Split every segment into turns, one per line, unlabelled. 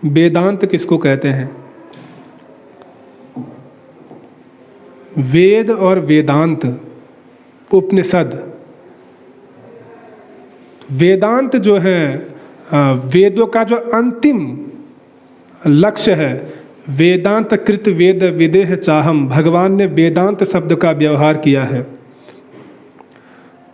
वेदांत किसको कहते हैं? वेद और वेदांत, उपनिषद। वेदांत जो है वेदों का जो अंतिम लक्ष्य है, वेदांत कृत वेद विदेह चाहम, भगवान ने वेदांत शब्द का व्यवहार किया है।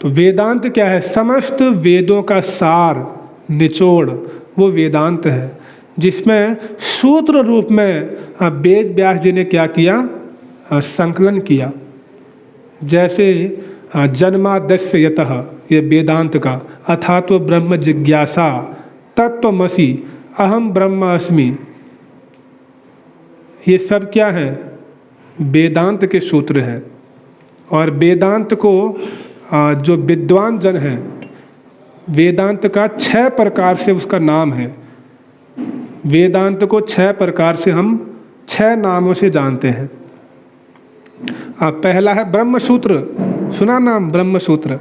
तो वेदांत क्या है? समस्त वेदों का सार, निचोड़, वो वेदांत है, जिसमें सूत्र रूप में वेद व्यास जी ने क्या किया? संकलन किया। जैसे जन्माद्यस्य यतः, ये वेदांत का, अथातो ब्रह्म जिज्ञासा, तत्त्वमसि, अहम ब्रह्मास्मि, ये सब क्या है? वेदांत के सूत्र हैं। और वेदांत को जो विद्वान जन हैं, वेदांत का 6 प्रकार से उसका नाम है। वेदांत को 6 प्रकार से हम 6 नामों से जानते हैं। पहला है ब्रह्मसूत्र, सुना नाम ब्रह्मसूत्र।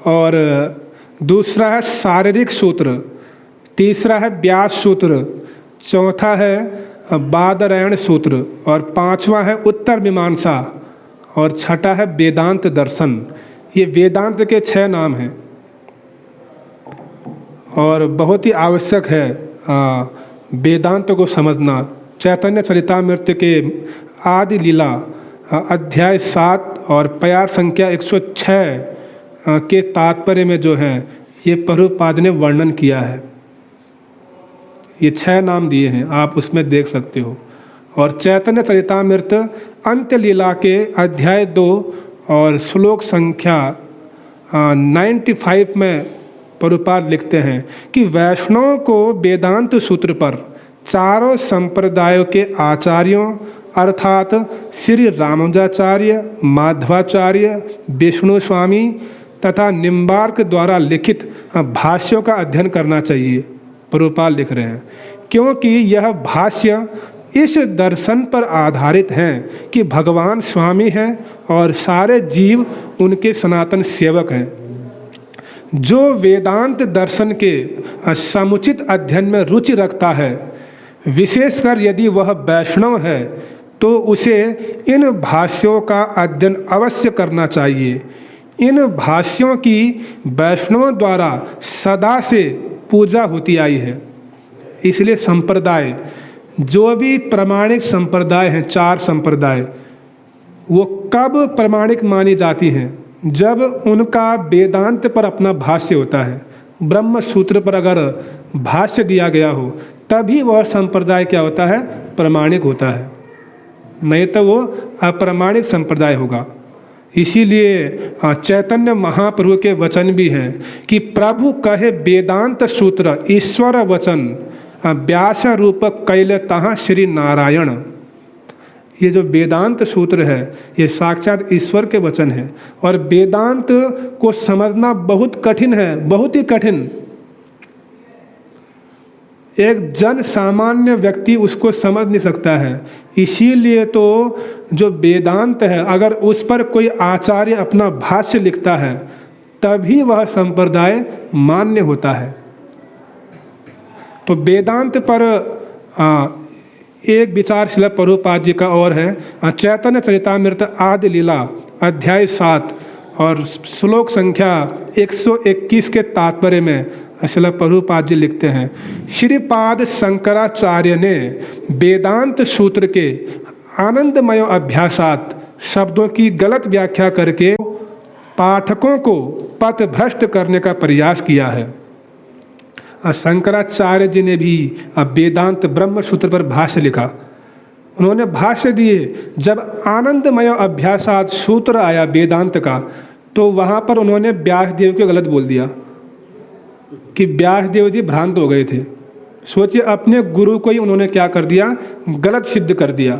और दूसरा है शारीरिक सूत्र, तीसरा है व्यास सूत्र, चौथा है बादरायण सूत्र, और पांचवा है उत्तर मीमांसा, और छठा है वेदांत दर्शन। ये वेदांत के 6 नाम हैं। और बहुत ही आवश्यक है वेदांत को समझना। चैतन्य चरितामृत के आदि लीला अध्याय 7 और प्यार संख्या 106 के तात्पर्य में जो है ये प्रभुपाद ने वर्णन किया है। ये 6 नाम दिए हैं, आप उसमें देख सकते हो। और चैतन्य चरितामृत अंत्य लीला के अध्याय 2 और श्लोक संख्या 95 में प्रभुपाद लिखते हैं कि वैष्णव को वेदांत सूत्र पर चारों संप्रदायों के आचार्यों अर्थात श्री रामानुजाचार्य, माधवाचार्य, विष्णु स्वामी तथा निम्बार्क द्वारा लिखित भाष्यों का अध्ययन करना चाहिए। प्रभुपाद लिख रहे हैं, क्योंकि यह भाष्य इस दर्शन पर आधारित हैं कि भगवान स्वामी हैं और सारे जीव उनके सनातन सेवक हैं। जो वेदांत दर्शन के समुचित अध्ययन में रुचि रखता है, विशेषकर यदि वह वैष्णव है, तो उसे इन भाष्यों का अध्ययन अवश्य करना चाहिए। इन भाष्यों की वैष्णवों द्वारा सदा से पूजा होती आई है। इसलिए संप्रदाय, जो भी प्रामाणिक संप्रदाय हैं, 4 संप्रदाय, वो कब प्रामाणिक मानी जाती हैं? जब उनका वेदांत पर अपना भाष्य होता है। ब्रह्म सूत्र पर अगर भाष्य दिया गया हो, तभी वह संप्रदाय क्या होता है? प्रामाणिक होता है, नहीं तो वो अप्रामाणिक संप्रदाय होगा। इसीलिए चैतन्य महाप्रभु के वचन भी हैं कि प्रभु कहे वेदांत सूत्र ईश्वर वचन, व्यास रूप कैल तहाँ श्री नारायण। ये जो वेदांत सूत्र है, ये साक्षात ईश्वर के वचन है। और वेदांत को समझना बहुत कठिन है, बहुत ही कठिन। एक जन सामान्य व्यक्ति उसको समझ नहीं सकता है। इसीलिए तो जो वेदांत है, अगर उस पर कोई आचार्य अपना भाष्य लिखता है, तभी वह संप्रदाय मान्य होता है। तो वेदांत पर एक विचार श्रील प्रभुपाद जी का और है। चैतन्य चरितामृत आदि लीला अध्याय 7 और श्लोक संख्या 121 के तात्पर्य में श्रील प्रभुपाद जी लिखते हैं, श्रीपाद शंकराचार्य ने वेदांत सूत्र के आनंदमय अभ्यासात शब्दों की गलत व्याख्या करके पाठकों को पथभ्रष्ट करने का प्रयास किया है। शंकराचार्य जी ने भी वेदांत ब्रह्म सूत्र पर भाष्य लिखा। उन्होंने भाष्य दिए। जब आनंदमय अभ्यासात सूत्र आया वेदांत का, तो वहाँ पर उन्होंने व्यासदेव को गलत बोल दिया कि व्यासदेव जी भ्रांत हो गए थे। सोचिए, अपने गुरु को ही उन्होंने क्या कर दिया? गलत सिद्ध कर दिया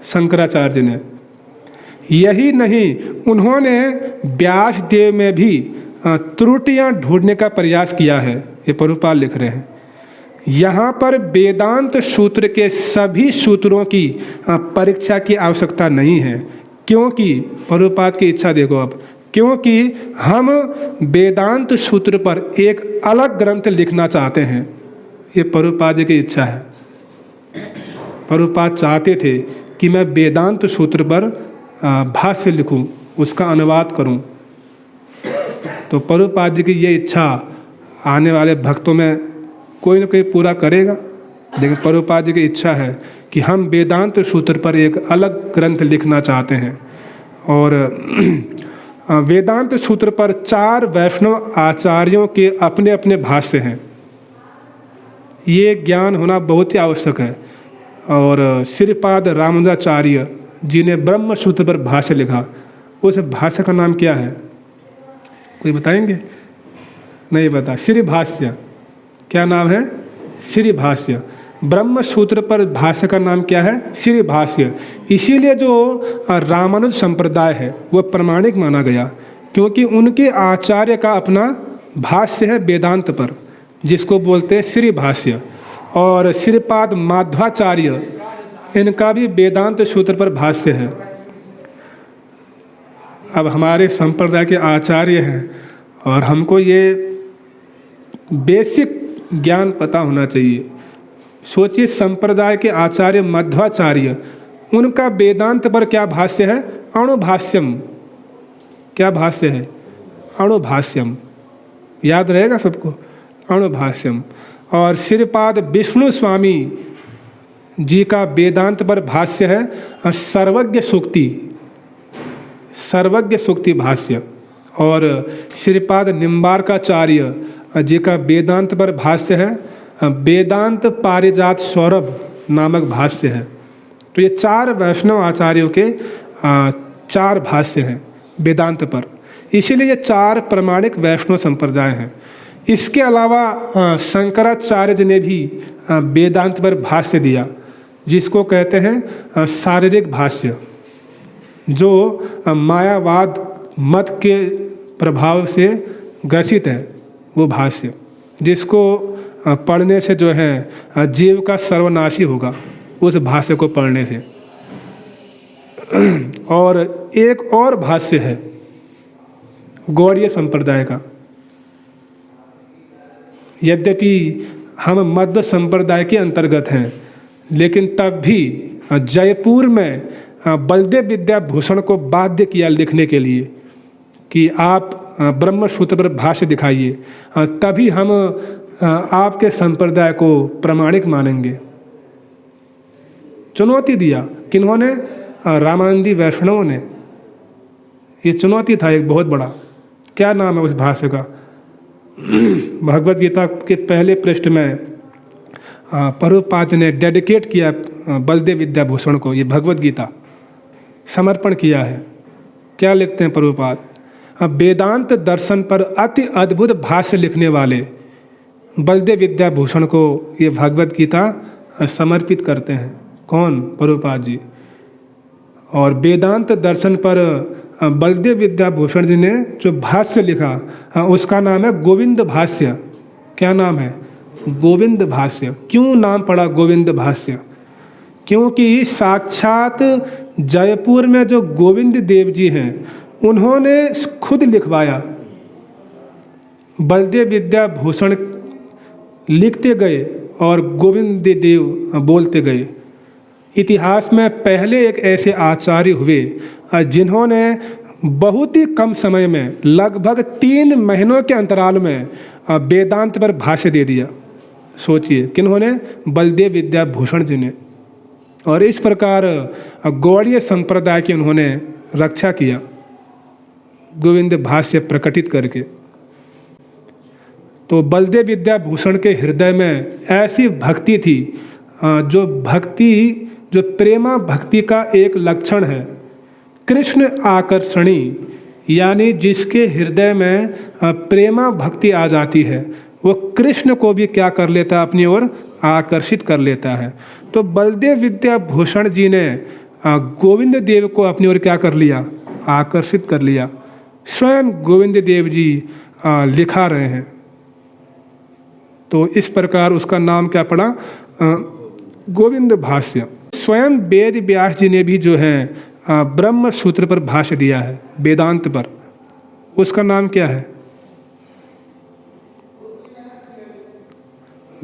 शंकराचार्य ने। यही नहीं, उन्होंने व्यासदेव में भी त्रुटियां ढूंढने का प्रयास किया है। ये प्रभुपाद लिख रहे हैं। यहाँ पर वेदांत सूत्र के सभी सूत्रों की परीक्षा की आवश्यकता नहीं है, क्योंकि प्रभुपाद की इच्छा देखो अब, क्योंकि हम वेदांत सूत्र पर एक अलग ग्रंथ लिखना चाहते हैं। ये प्रभुपाद जी की इच्छा है। प्रभुपाद चाहते थे कि मैं वेदांत सूत्र पर भाष्य लिखूं, उसका अनुवाद करूं। तो प्रभुपाद जी की ये इच्छा आने वाले भक्तों में कोई ना कोई पूरा करेगा। लेकिन प्रभुपाद जी की इच्छा है कि हम वेदांत सूत्र पर एक अलग ग्रंथ लिखना चाहते हैं। और वेदांत सूत्र पर 4 वैष्णव आचार्यों के अपने अपने भाष्य हैं। ये ज्ञान होना बहुत ही आवश्यक है। और श्रीपाद रामानुजाचार्य जी ने ब्रह्म सूत्र पर भाष्य लिखा। उस भाष्य का नाम क्या है, कोई बताएंगे? नहीं बता। श्री भाष्य। क्या नाम है? श्री भाष्य। ब्रह्म सूत्र पर भाष्य का नाम क्या है? श्री भाष्य। इसीलिए जो रामानुज संप्रदाय है वो प्रमाणिक माना गया, क्योंकि उनके आचार्य का अपना भाष्य है वेदांत पर, जिसको बोलते हैं श्री भाष्य। और श्रीपाद माध्वाचार्य, इनका भी वेदांत सूत्र पर भाष्य है। अब हमारे संप्रदाय के आचार्य हैं और हमको ये बेसिक ज्ञान पता होना चाहिए। सोचिए, संप्रदाय के आचार्य मध्वाचार्य, उनका वेदांत पर क्या भाष्य है? अणुभाष्यम। क्या भाष्य है? अणुभाष्यम। याद रहेगा सबको, अणुभाष्यम। और श्रीपाद विष्णु स्वामी जी का वेदांत पर भाष्य है सर्वज्ञ सूक्ति, सर्वज्ञ सूक्ति भाष्य। और श्रीपाद निम्बार्काचार्य जी का वेदांत पर भाष्य है वेदांत पारिजात सौरभ नामक भाष्य है। तो ये 4 वैष्णव आचार्यों के 4 भाष्य हैं वेदांत पर। इसीलिए ये 4 प्रमाणिक वैष्णव संप्रदाय हैं। इसके अलावा शंकराचार्य जी ने भी वेदांत पर भाष्य दिया, जिसको कहते हैं शारीरिक भाष्य, जो मायावाद मत के प्रभाव से ग्रसित है। वो भाष्य जिसको पढ़ने से जो है जीव का सर्वनाशी होगा, उस भाष्य को पढ़ने से। और एक और भाष्य है गौड़ीय संप्रदाय का। यद्यपि हम मध्य संप्रदाय के अंतर्गत हैं, लेकिन तब भी जयपुर में बलदेव विद्याभूषण को बाध्य किया लिखने के लिए कि आप ब्रह्म सूत्र पर भाष्य दिखाइए, तभी हम आपके संप्रदाय को प्रमाणिक मानेंगे। चुनौती दिया किन्होंने? रामानंदी वैष्णवों ने। ये चुनौती था एक बहुत बड़ा। क्या नाम है उस भाष्य का? भगवद गीता के पहले पृष्ठ में प्रभुपाद ने डेडिकेट किया बलदेव विद्याभूषण को, ये भगवद गीता समर्पण किया है। क्या लिखते हैं प्रभुपाद? वेदांत दर्शन पर अति अद्भुत भाष्य लिखने वाले बलदेव विद्याभूषण को ये भगवद गीता समर्पित करते हैं। कौन? प्रभुपाद जी। और वेदांत दर्शन पर बलदेव विद्याभूषण जी ने जो भाष्य लिखा उसका नाम है गोविंद भाष्य। क्या नाम है? गोविंद भाष्य। क्यों नाम पड़ा गोविंद भाष्य? क्योंकि साक्षात जयपुर में जो गोविंद देव जी हैं उन्होंने खुद लिखवाया। बलदेव विद्याभूषण लिखते गए और गोविंद देव बोलते गए। इतिहास में पहले एक ऐसे आचार्य हुए जिन्होंने बहुत ही कम समय में लगभग 3 महीनों के अंतराल में वेदांत पर भाष्य दे दिया। सोचिए, किन्होंने? बलदेव विद्याभूषण जी ने। और इस प्रकार गौड़ीय संप्रदाय की उन्होंने रक्षा किया गोविंद भाष्य प्रकटित करके। तो बलदेव विद्याभूषण के हृदय में ऐसी भक्ति थी, जो प्रेमा भक्ति का एक लक्षण है। कृष्ण आकर्षणी, यानी जिसके हृदय में प्रेमा भक्ति आ जाती है वो कृष्ण को भी क्या कर लेता है? अपनी ओर आकर्षित कर लेता है। तो बलदेव विद्याभूषण जी ने गोविंद देव को अपनी ओर क्या कर लिया? आकर्षित कर लिया। स्वयं गोविंद देव जी लिखा रहे हैं। तो इस प्रकार उसका नाम क्या पड़ा? गोविंद भाष्य। स्वयं वेद व्यास जी ने भी जो है ब्रह्म सूत्र पर भाष्य दिया है वेदांत पर। उसका नाम क्या है?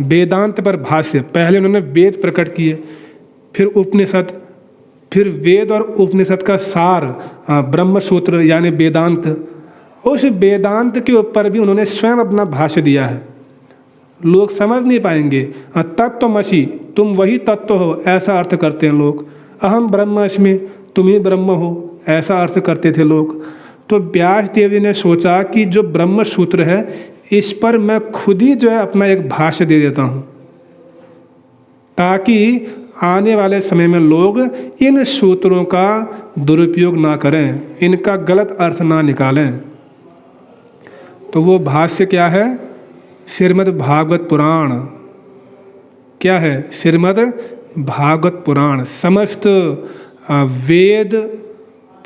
वेदांत पर भाष्य। पहले उन्होंने वेद प्रकट किए, फिर उपनिषद, फिर वेद और उपनिषद का सार ब्रह्म सूत्र यानी वेदांत। उस वेदांत के ऊपर भी उन्होंने स्वयं अपना भाष्य दिया है। लोग समझ नहीं पाएंगे। तत्त्वमसि, तुम वही तत्व हो, ऐसा अर्थ करते हैं लोग। अहम ब्रह्मास्मि, तुम ही ब्रह्म हो, ऐसा अर्थ करते थे लोग। तो व्यास देव जी ने सोचा कि जो ब्रह्म सूत्र है इस पर मैं खुद ही जो है अपना एक भाष्य दे देता हूँ, ताकि आने वाले समय में लोग इन सूत्रों का दुरुपयोग ना करें, इनका गलत अर्थ ना निकालें। तो वो भाष्य क्या है? श्रीमद् भागवत पुराण। क्या है? श्रीमद् भागवत पुराण। समस्त वेद,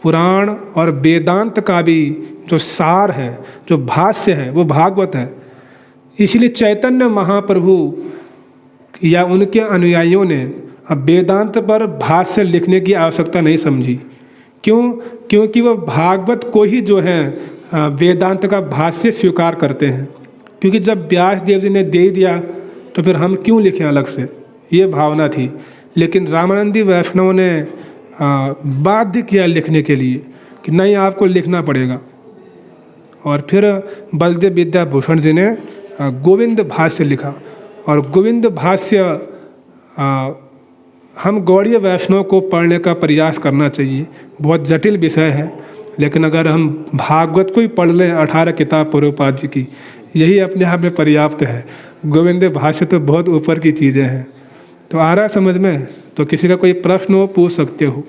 पुराण और वेदांत का भी जो सार है, जो भाष्य है, वो भागवत है। इसलिए चैतन्य महाप्रभु या उनके अनुयायियों ने अब वेदांत पर भाष्य लिखने की आवश्यकता नहीं समझी। क्यों? क्योंकि वह भागवत को ही जो है वेदांत का भाष्य स्वीकार करते हैं। क्योंकि जब व्यास देव जी ने दे दिया तो फिर हम क्यों लिखें अलग से, ये भावना थी। लेकिन रामानंदी वैष्णव ने बाध्य किया लिखने के लिए कि नहीं, आपको लिखना पड़ेगा। और फिर बलदेव विद्याभूषण जी ने गोविंद भाष्य लिखा। और गोविंद भाष्य हम गौड़ीय वैष्णव को पढ़ने का प्रयास करना चाहिए। बहुत जटिल विषय है, लेकिन अगर हम भागवत को ही पढ़ लें 18 किताब प्रभुपाद जी की, यही अपने आप में पर्याप्त है। गोविंद भाष्य तो बहुत ऊपर की चीज़ें हैं। तो आ रहा समझ में? तो किसी का कोई प्रश्न हो पूछ सकते हो।